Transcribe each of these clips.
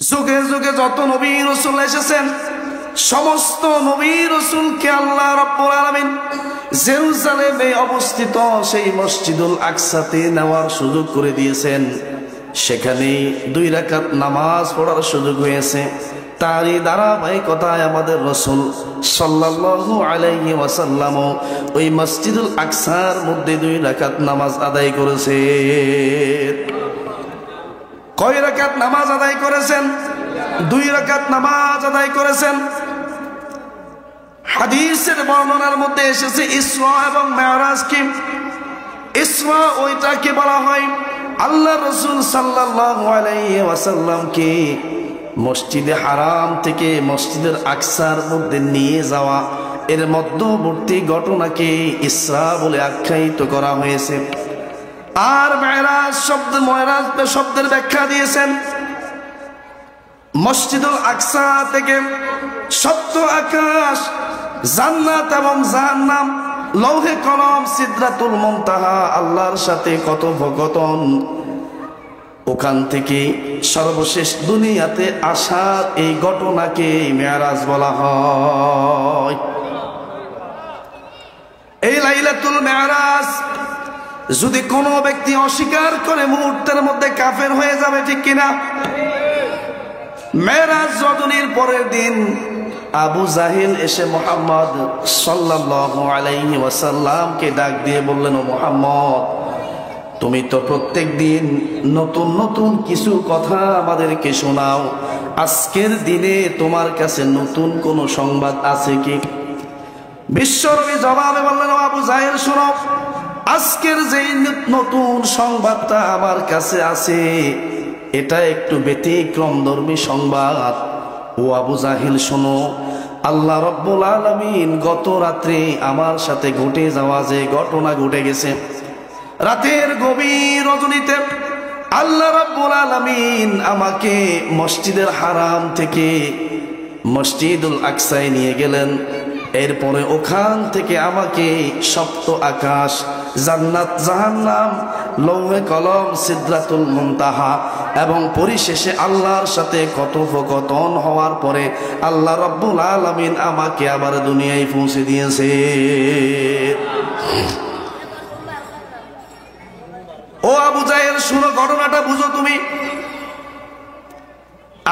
যুগে যুগে যত নবী রাসূল এসেছেন সমস্ত নবী রাসূলকে আল্লাহ রাব্বুল আলামিন জেরুজালেমে অবস্থিত সেই মসজিদুল আকসাতে নেওয়ার সুযোগ করে দিয়েছেন। সেখানে 2 রাকাত নামাজ পড়ার সুযোগ হয়েছে। তারই ধারাবাহিকতায় আমাদের রাসূল সাল্লাল্লাহু আলাইহি ওয়াসাল্লাম ওই মসজিদুল আকসার মধ্যে 2 রাকাত নামাজ আদায় করেছে। কয় রাকাত নামাজ আদায় করেছেন? 2 রাকাত নামাজ আদায় করেছেন। হাদিসের বর্ণনার মধ্যে এসেছে ইসরা এবং মেরাজ কি? ইসরা ওইটাকে বলা হয় আল্লাহ রাসূল সাল্লাল্লাহু আলাইহি ওয়াসাল্লামকে মসজিদে হারাম থেকে মসজিদের আকসার মধ্যে নিয়ে যাওয়া, এর মধ্যবর্তী ঘটনাকে ইসরা বলে আখ্যায়িত করা হয়েছে। আর মেরাজ শব্দের ব্যাখ্যা দিয়েছেন মসজিদুল আকসা থেকে সপ্ত আকাশ, জান্নাত এবং জাহান্নাম, লৌহে কলম, সিদরাতুল মুনতাহা, আল্লাহর সাথে কথোপকথন, ওখান থেকে সর্বশেষ দুনিয়াতে আসার এই ঘটনাকে মেরাজ বলা হয়। এই লাইলাতুল মেরাজ যদি কোনো ব্যক্তি অস্বীকার করে মুহূর্তের মধ্যে কাফের হয়ে যাবে, ঠিক কিনা? মেরাজ রজনীর পরের দিন আবু জাহেল এসে মুহাম্মদ সাল্লাল্লাহু আলাইহি ওয়াসাল্লামকে ডাক দিয়ে বললেন, ও মুহাম্মদ, তুমি তো প্রত্যেক দিন নতুন নতুন কিছু কথা আমাদেরকে শোনাও, আজকের দিনে তোমার কাছে নতুন কোন সংবাদ আছে কি? বিশ্বনবী জবাবে বললেন, ও আবু জাহেল, শোনো, আজকের যেই নতুন সংবাদটা আমার কাছে আছে এটা একটু ব্যতিক্রমধর্মী সংবাদ। ও আবু জাহেল, শোনো, আল্লাহ রাব্বুল আলামিন গত রাত্রে আমার সাথে ঘটে যাওয়া যে ঘটনা ঘটে গেছে, রাতের গভীর রজনীতে আল্লাহ রাব্বুল আলামিন আমাকে মসজিদের হারাম থেকে মসজিদুল আকসায় নিয়ে গেলেন। এরপরে ওখান থেকে আমাকে সপ্ত আকাশ, জান্নাত, জাহান্নাম, লৌহে কলম, সিদরাতুল মুনতাহা এবং পরিশেষে আল্লাহর সাথে কথোপকথন হওয়ার পরে আল্লাহ রাব্বুল আলামিন আমাকে আবার দুনিয়ায় পৌঁছে দিয়েছে। ও আবু জাহেল, শুনো, ঘটনাটা বুঝো তুমি।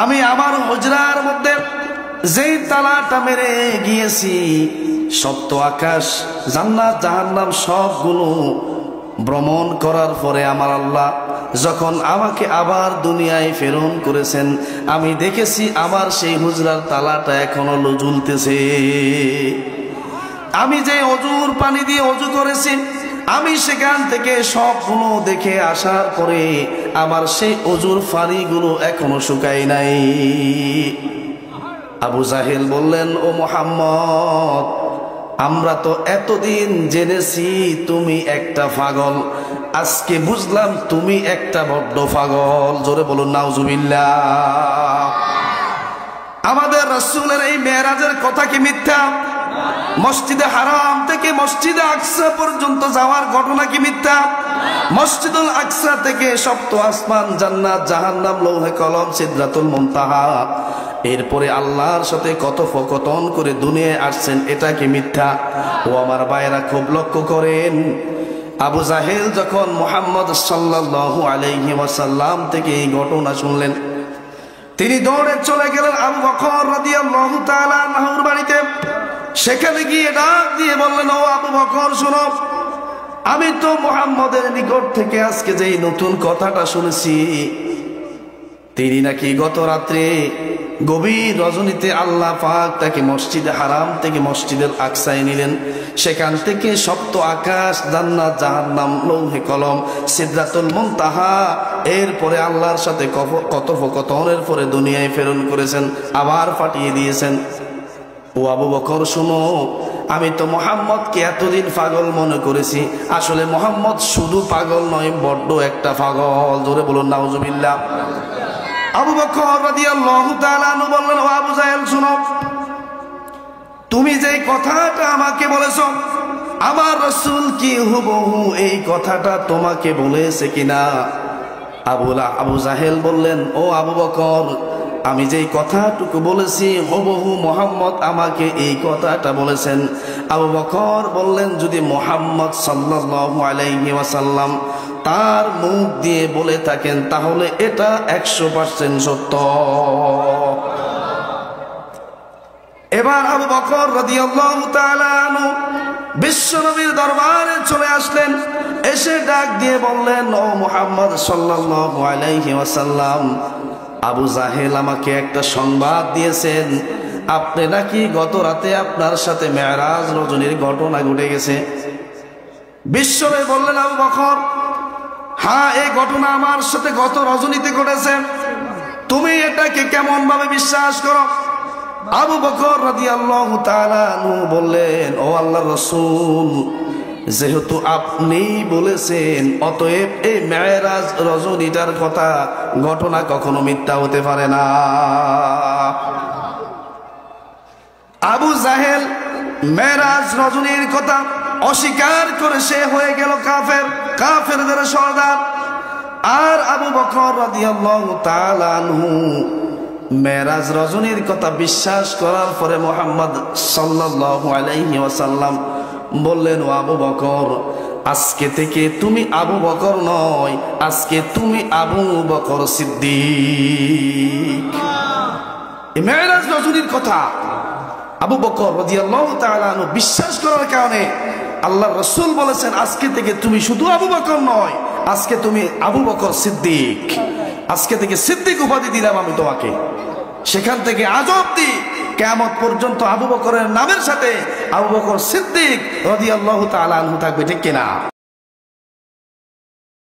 আমি আমার হুজরার মধ্যে যেই তালাটা মেরে গিয়েছি, সপ্ত আকাশ, জান্নাত, জাহান্নাম সবগুলো ভ্রমণ করার পরে আমার আল্লাহ যখন আমাকে আবার দুনিয়ায় প্রেরণ করেছেন, আমি দেখেছি আমার সেই হুজরার তালাটা এখনো ঝুলতেছে। আমি যে অজুর পানি দিয়ে অজু করেছি, আমি সেখান থেকে সবগুলো দেখে আসার পরে আমার সেই অজুর পানিগুলো এখনো শুকায় নাই। আবু জাহেল বললেন, ও মুহাম্মদ, আমরা তো এতদিন জেনেছি তুমি একটা পাগল, আজকে বুঝলাম তুমি একটা বড্ড পাগল। জোরে বলুন নাউজুবিল্লাহ। আমাদের রাসূলের এই মেরাজের কথা কি মিথ্যা? মসজিদে হারাম থেকে মসজিদে আকসা পর্যন্ত যাওয়ার ঘটনা কি মিথ্যা? মসজিদুল আকসা থেকে সপ্ত আসমান, জান্নাত, জাহান্নাম, লৌহে কলম, সিদরাতুল মুনতাহা, এরপরে আল্লাহর সাথে কথোপকথন করে দুনিয়ায় আসছেন, এটা কি মিথ্যা? ও আমার ভাইরা, খুব লক্ষ্য করেন, আবু জাহেল যখন মুহাম্মদ সাল্লাল্লাহু আলাইহি ওয়াসাল্লাম থেকে এই ঘটনা শুনলেন, তিনি দৌড়ে চলে গেলেন আবু বকর রাদিয়াল্লাহু তাআলা আনহুর বাড়িতে। সেখানে গিয়ে ডাক দিয়ে বললেন, ও আবু বকর, শোনো, আমি তো মুহাম্মদের নিকট থেকে আজকে যেই নতুন কথাটা শুনেছি, তিনি নাকি গত রাত্রে গভীর রজনীতে আল্লাহ পাক তাকে মসজিদে হারাম থেকে মসজিদের আকসায় নিলেন। সেখান থেকে সপ্ত আকাশ, জান্নাত, জাহান্নাম, লৌহে কলম, সিদরাতুল মুনতাহা, এরপরে আল্লাহর সাথে কথোপকথনের পরে দুনিয়ায় প্রেরণ করেছেন, আবার পাঠিয়ে দিয়েছেন। ও আবু বকর, শুনো, আমি তো মুহাম্মদকে এতদিন পাগল মনে করেছি, আসলে মুহাম্মদ শুধু পাগল নয়, বড্ড একটা পাগল। জোরে বলুন নাউজুবিল্লাহ। আবু বকর রাদিয়াল্লাহু তাআলা আনহু বললেন, ও আবু জাহেল, শুনো, তুমি যে কথাটা আমাকে বলেছো, আমার রাসূল কি হুবহু এই কথাটা তোমাকে বলেছে কিনা? আবু জাহেল বললেন, ও আবু বকর, আমি যেই কথাটুকু বলেছি হুবহু মুহাম্মদ আমাকে এই কথাটা বলেছেন। আবু বকর বললেন, যদি মুহাম্মদ সাল্লাল্লাহু আলাইহি ওয়াসাল্লাম তার মুখ দিয়ে বলে থাকেন তাহলে এটা 100% সত্য। এবার আবু বকর রাদিয়াল্লাহু তাআলা আনহু বিশ্বনবীর দরবারে চলে আসলেন। এসে ডাক দিয়ে বললেন, ও মুহাম্মদ সাল্লাল্লাহু আলাইহি ওয়াসাল্লাম, আবু জাহেল আমাকে একটা সংবাদ দিয়েছেন, আপনি নাকি গত রাতে আপনার সাথে মেরাজ রজনীর ঘটনা ঘটে গেছে। বিশ্বনবী বললেন, আবু বকর, হ্যাঁ এই ঘটনা আমার সাথে গত রজনীতে ঘটেছে। তুমি এটাকে কেমন ভাবে বিশ্বাস করো? আবু বকর রাদিয়াল্লাহু তাআলা আনহু বললেন, ও আল্লাহর রাসূল, যেহেতু আপনি বলেছেন অতএব এই মেরাজ রজনীটার কথা ঘটনা কখনো মিথ্যা হতে পারে না। আবু জাহেল মেরাজ রজনীর কথা অস্বীকার করে সে হয়ে গেল কাফের, কাফেরদের সর্দার। আর আবু বকর রাদিয়াল্লাহু তাআলা আনহু মেরাজ রজনীর কথা বিশ্বাস করার পরে মুহাম্মদ সাল্লাল্লাহু আলাইহি ওয়াসাল্লাম বললেন, ও আবু বকর, আজকে থেকে তুমি আবু বকর নয়, আজকে তুমি আবু বকর সিদ্দিক। এই মেরাজ রজনীর কথা আবু বকর রাদিয়াল্লাহু তাআলা আনহু বিশ্বাস করার কারণে আল্লাহর রাসূল বলেছেন, আজকে থেকে তুমি শুধু আবু বকর নয়, আজকে তুমি আবু বকর সিদ্দিক। আজকে থেকে সিদ্দিক উপাধি দিলাম আমি তোমাকে। সেখান থেকে আজ অবধি কিয়ামত পর্যন্ত আবু বকরের নামের সাথে আবু বকর সিদ্দিক রাদিয়াল্লাহু তাআলা আনহু থাকবে, ঠিক কিনা?